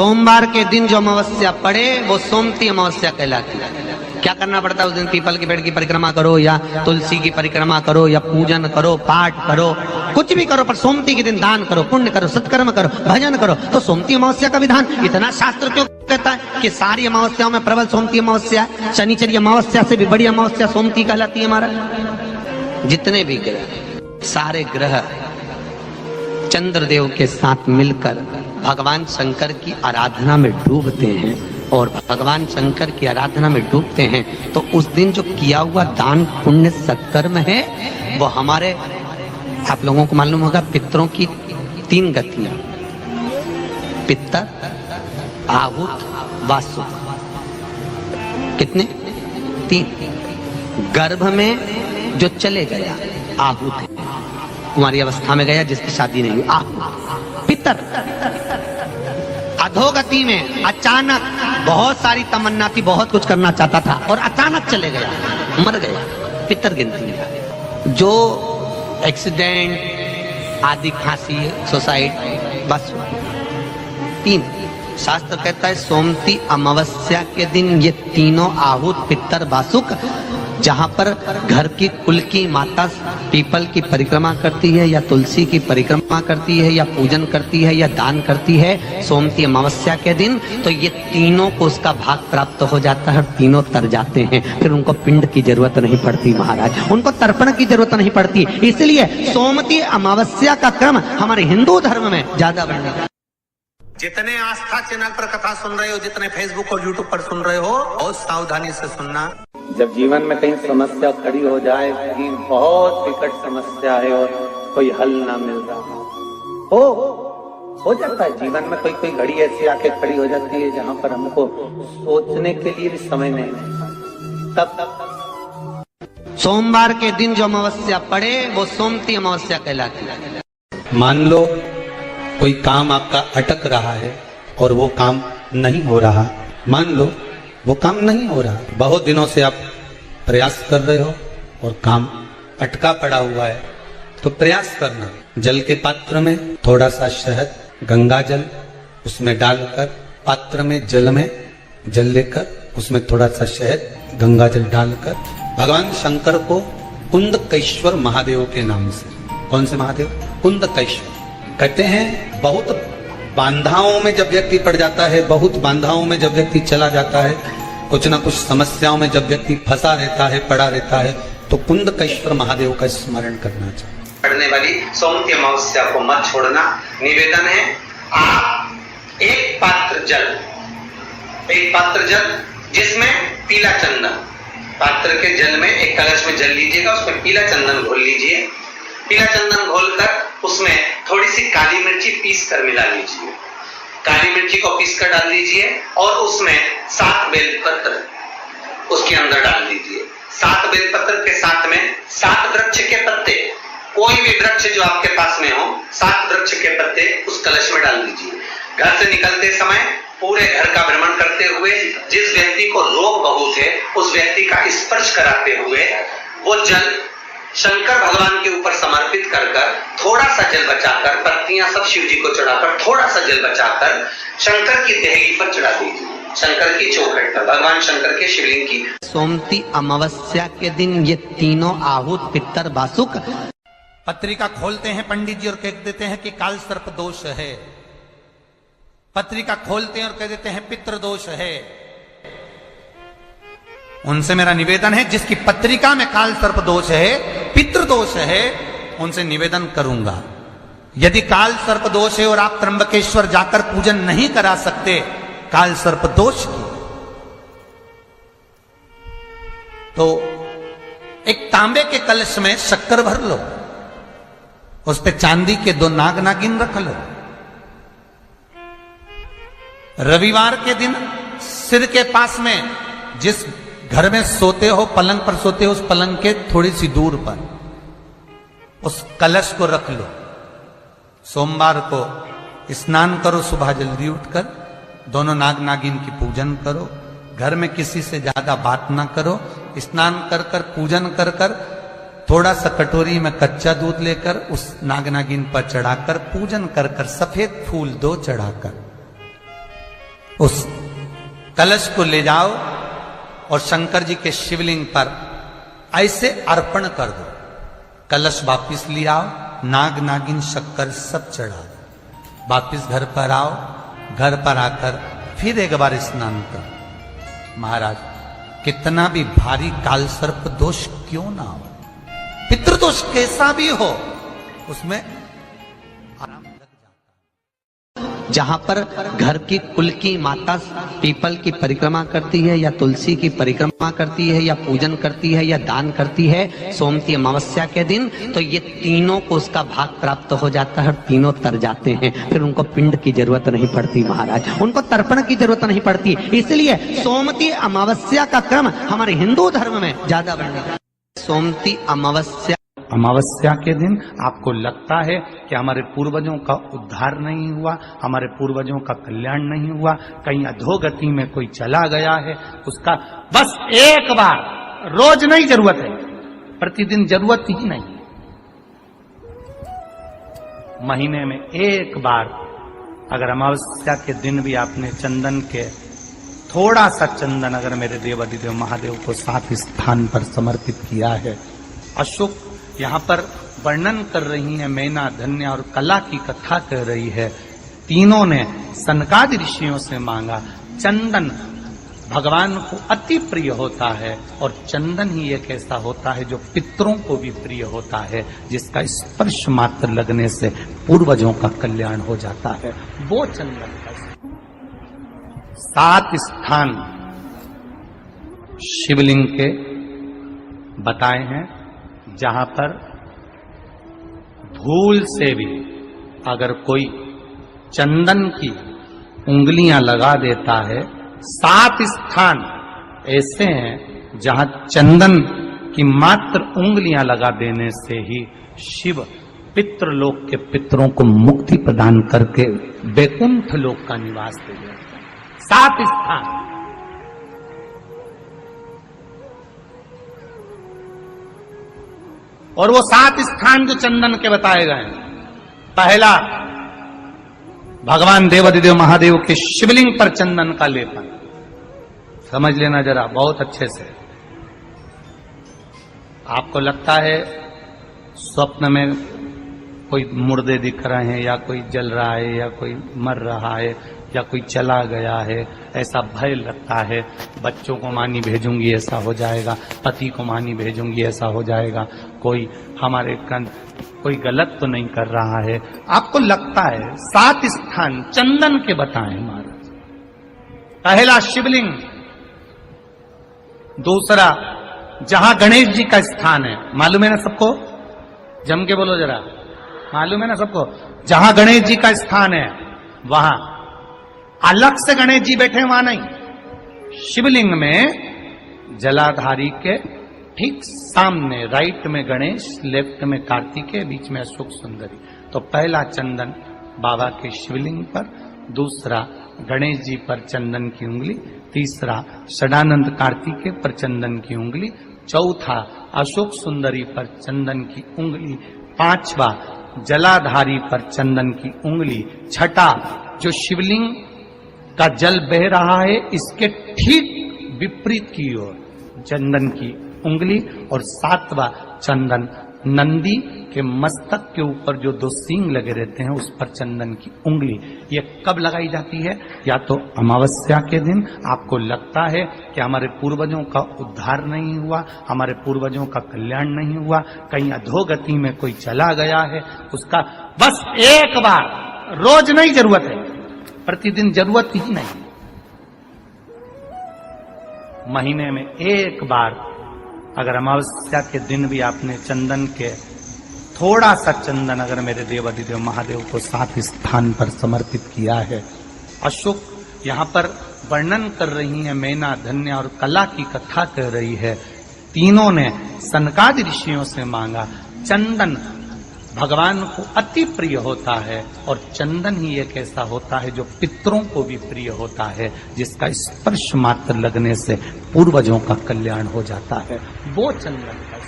सोमवार के दिन जो अमावस्या पड़े वो सोमती अमावस्या कहलाती है। क्या करना पड़ता है उस दिन? पीपल के पेड़ की परिक्रमा करो या तुलसी की परिक्रमा करो या पूजन करो, पाठ करो, कुछ भी करो, पर सोमती के दिन दान करो, पुण्य करो, सत्कर्म करो, भजन करो। तो सोमती अमावस्या का विधान इतना शास्त्र क्यों कहता है कि सारी अमावस्याओं में प्रबल सोमती अमावस्या है। शनिचरी अमावस्या से भी बड़ी अमावस्या सोमती कहलाती है। हमारा जितने भी ग्रह, सारे ग्रह चंद्रदेव के साथ मिलकर भगवान शंकर की आराधना में डूबते हैं, और भगवान शंकर की आराधना में डूबते हैं तो उस दिन जो किया हुआ दान पुण्य सत्कर्म है वो हमारे, आप लोगों को मालूम होगा, पितरों की 3 गतियां, पितर, आहुत, वासुक। कितने? 3। गर्भ में जो चले गया आहुत है, कुमारी अवस्था में गया जिसकी शादी नहीं हुई, आहुत। पितर अधोगति में अचानक बहुत सारी तमन्ना थी, बहुत कुछ करना चाहता था और अचानक चले गया, मर गया, पितर गिनती है। जो एक्सीडेंट आदि, खांसी, सुसाइड, बस 3। शास्त्र कहता है सोमती अमावस्या के दिन ये तीनों आहुत, पितर, वासुक, जहां पर घर की कुल की माता पीपल की परिक्रमा करती है या तुलसी की परिक्रमा करती है या पूजन करती है या दान करती है सोमती अमावस्या के दिन, तो ये तीनों को उसका भाग प्राप्त हो जाता है, तीनों तर जाते हैं। फिर उनको पिंड की जरूरत नहीं पड़ती महाराज, उनको तर्पण की जरूरत नहीं पड़ती। इसलिए सोमती अमावस्या का क्रम हमारे हिंदू धर्म में ज्यादा बढ़ने का। जितने आस्था चैनल पर कथा सुन रहे हो, जितने फेसबुक और यूट्यूब पर सुन रहे हो, बहुत सावधानी से सुनना। जब जीवन में कहीं समस्या खड़ी हो जाए, कहीं बहुत विकट समस्या है और कोई हल ना मिल रहा हो जाता है जीवन में, कोई घड़ी ऐसी आके खड़ी हो जाती है जहां पर हमको सोचने के लिए भी समय नहीं, तब सोमवार के दिन जो अमावस्या पड़े वो सोमती अमावस्या कहलाती है। मान लो कोई काम आपका अटक रहा है और वो काम नहीं हो रहा, मान लो वो काम नहीं हो रहा, बहुत दिनों से आप प्रयास कर रहे हो और काम अटका पड़ा हुआ है, तो प्रयास करना, जल के पात्र में थोड़ा सा शहद, गंगा जल उसमें डालकर, पात्र में जल लेकर उसमें थोड़ा सा शहद, गंगा जल डालकर भगवान शंकर को कुंदकेश्वर महादेव के नाम से, कौन से महादेव? कुंदकेश्वर। कहते हैं बहुत बांधाओं में जब व्यक्ति पड़ जाता है, बहुत बांधाओं में जब व्यक्ति चला जाता है, कुछ ना कुछ समस्याओं में जब व्यक्ति फंसा रहता है, पड़ा रहता है, तो कुंदकेश्वर महादेव का स्मरण करना चाहिए। पड़ने वाली सोमती अमावस्या को मत छोड़ना। निवेदन है, आप एक पात्र जल जिसमें पीला चंदन, पात्र के जल में एक कलश में जल लीजिएगा, उसमें पीला चंदन घोल लीजिए। पीला चंदन घोलकर उसमें थोड़ी सी काली मिर्ची पीस कर मिला लीजिए, काली मिर्ची को पीस कर डाल दीजिए और उसमें 7 बेलपत्र उसके अंदर डाल दीजिए। 7 बेलपत्र के साथ में 7 वृक्ष के पत्ते, कोई भी वृक्ष जो आपके पास में हो, 7 वृक्ष के पत्ते उस कलश में डाल दीजिए। घर से निकलते समय पूरे घर का भ्रमण करते हुए जिस व्यक्ति को रोग बहुत है उस व्यक्ति का स्पर्श कराते हुए वो जल शंकर भगवान के ऊपर समर्पित कर थोड़ा सा जल बचाकर, पत्तियां सब शिव जी को चढ़ाकर थोड़ा सा जल बचाकर शंकर की देहगी पर चढ़ा दीजिए, शंकर की चौखट पर, भगवान शंकर के शिवलिंग की। सोमती अमावस्या के दिन ये तीनों आहुत, पितर, वासुक पत्रिका खोलते हैं पंडित जी और कह देते हैं कि काल सर्प दोष है, पत्रिका खोलते हैं और कह देते हैं पितृ दोष है। उनसे मेरा निवेदन है, जिसकी पत्रिका में काल सर्प दोष है, पितृ दोष है, उनसे निवेदन करूंगा, यदि काल सर्प दोष है और आप त्र्यंबकेश्वर जाकर पूजन नहीं करा सकते काल सर्प दोष की, तो एक तांबे के कलश में शक्कर भर लो, उस पे चांदी के 2 नाग नागिन रख लो। रविवार के दिन सिर के पास में जिस घर में सोते हो, पलंग पर सोते हो, उस पलंग के थोड़ी सी दूर पर उस कलश को रख लो। सोमवार को स्नान करो, सुबह जल्दी उठकर दोनों नाग नागिन की पूजन करो, घर में किसी से ज्यादा बात ना करो, स्नान कर कर पूजन कर कर थोड़ा सा कटोरी में कच्चा दूध लेकर उस नाग नागिन पर चढ़ाकर पूजन कर कर, सफेद फूल 2 चढ़ाकर उस कलश को ले जाओ और शंकर जी के शिवलिंग पर ऐसे अर्पण कर दो। कलश वापिस ले आओ, नाग नागिन शक्कर सब चढ़ा दो। वापिस घर पर आओ, घर पर आकर फिर एक बार स्नान करो। महाराज कितना भी भारी काल सर्प दोष क्यों ना हो, पितृदोष कैसा भी हो, उसमें आराम लग जाता है। जहां पर घर की कुल की माता पीपल की परिक्रमा करती है या तुलसी की परिक्रमा करती है या पूजन करती है या दान करती है सोमती अमावस्या के दिन, तो ये तीनों को उसका भाग प्राप्त हो जाता है और तीनों तर जाते हैं। फिर उनको पिंड की जरूरत नहीं पड़ती महाराज, उनको तर्पण की जरूरत नहीं पड़ती। इसलिए सोमती अमावस्या का क्रम हमारे हिंदू धर्म में ज्यादा बढ़ने। सोमती अमावस्या के दिन आपको लगता है कि हमारे पूर्वजों का उद्धार नहीं हुआ, हमारे पूर्वजों का कल्याण नहीं हुआ, कहीं अधोगति में कोई चला गया है, उसका बस एक बार, रोज नहीं जरूरत है, प्रतिदिन जरूरत ही नहीं, महीने में एक बार अगर अमावस्या के दिन भी आपने चंदन के थोड़ा सा चंदन अगर मेरे देवाधिदेव महादेव को 7 स्थान पर समर्पित किया है। अशोक यहाँ पर वर्णन कर रही है, मैना धन्य और कला की कथा कर रही है। तीनों ने सनकादि ऋषियों से मांगा। चंदन भगवान को अति प्रिय होता है और चंदन ही एक ऐसा होता है जो पितरों को भी प्रिय होता है, जिसका स्पर्श मात्र लगने से पूर्वजों का कल्याण हो जाता है। वो चंदन का 7 स्थान शिवलिंग के बताए हैं, जहां पर भूल से भी अगर कोई चंदन की उंगलियां लगा देता है, 7 स्थान ऐसे हैं जहां चंदन की मात्र उंगलियां लगा देने से ही शिव पितृलोक के पितरों को मुक्ति प्रदान करके वैकुंठ लोक का निवास दे देते हैं। 7 स्थान। और वो 7 स्थान जो चंदन के बताए गए, पहला भगवान देवाधिदेव महादेव के शिवलिंग पर चंदन का लेपन। समझ लेना जरा बहुत अच्छे से। आपको लगता है स्वप्न में कोई मुर्दे दिख रहे हैं या कोई जल रहा है या कोई मर रहा है या कोई चला गया है, ऐसा भय लगता है। बच्चों को मानी भेजूंगी ऐसा हो जाएगा, पति को मानी भेजूंगी ऐसा हो जाएगा, कोई हमारे कोई गलत तो नहीं कर रहा है, आपको लगता है। 7 स्थान चंदन के बताएं महाराज। पहला शिवलिंग, दूसरा जहां गणेश जी का स्थान है, मालूम है ना सबको, जम के बोलो जरा, मालूम है ना सबको, जहां गणेश जी का स्थान है वहां अलग से गणेश जी बैठे, वहां नहीं। शिवलिंग में जलाधारी के ठीक सामने राइट में गणेश, लेफ्ट में कार्तिकेय, बीच में अशोक सुंदरी। तो पहला चंदन बाबा के शिवलिंग पर, दूसरा गणेश जी पर चंदन की उंगली, तीसरा षडानंद कार्तिकेय पर चंदन की उंगली, चौथा अशोक सुंदरी पर चंदन की उंगली, पांचवा जलाधारी पर चंदन की उंगली, छठा जो शिवलिंग का जल बह रहा है इसके ठीक विपरीत की ओर चंदन की उंगली, और 7वां चंदन नंदी के मस्तक के ऊपर जो 2 सींग लगे रहते हैं उस पर चंदन की उंगली। ये कब लगाई जाती है? या तो अमावस्या के दिन आपको लगता है कि हमारे पूर्वजों का उद्धार नहीं हुआ, हमारे पूर्वजों का कल्याण नहीं हुआ, कहीं अधोगति में कोई चला गया है, उसका बस एक बार, रोज नहीं जरूरत है, प्रतिदिन जरूरत ही नहीं, महीने में एक बार अगर अमावस्या के दिन भी आपने चंदन के थोड़ा सा चंदन अगर मेरे देवाधिदेव महादेव को 7 स्थान पर समर्पित किया है। अशोक यहाँ पर वर्णन कर रही है, मैना धन्य और कला की कथा कर रही है। तीनों ने सनकादि ऋषियों से मांगा। चंदन भगवान को अति प्रिय होता है और चंदन ही एक ऐसा होता है जो पितरों को भी प्रिय होता है, जिसका स्पर्श मात्र लगने से पूर्वजों का कल्याण हो जाता है। वो चंदन का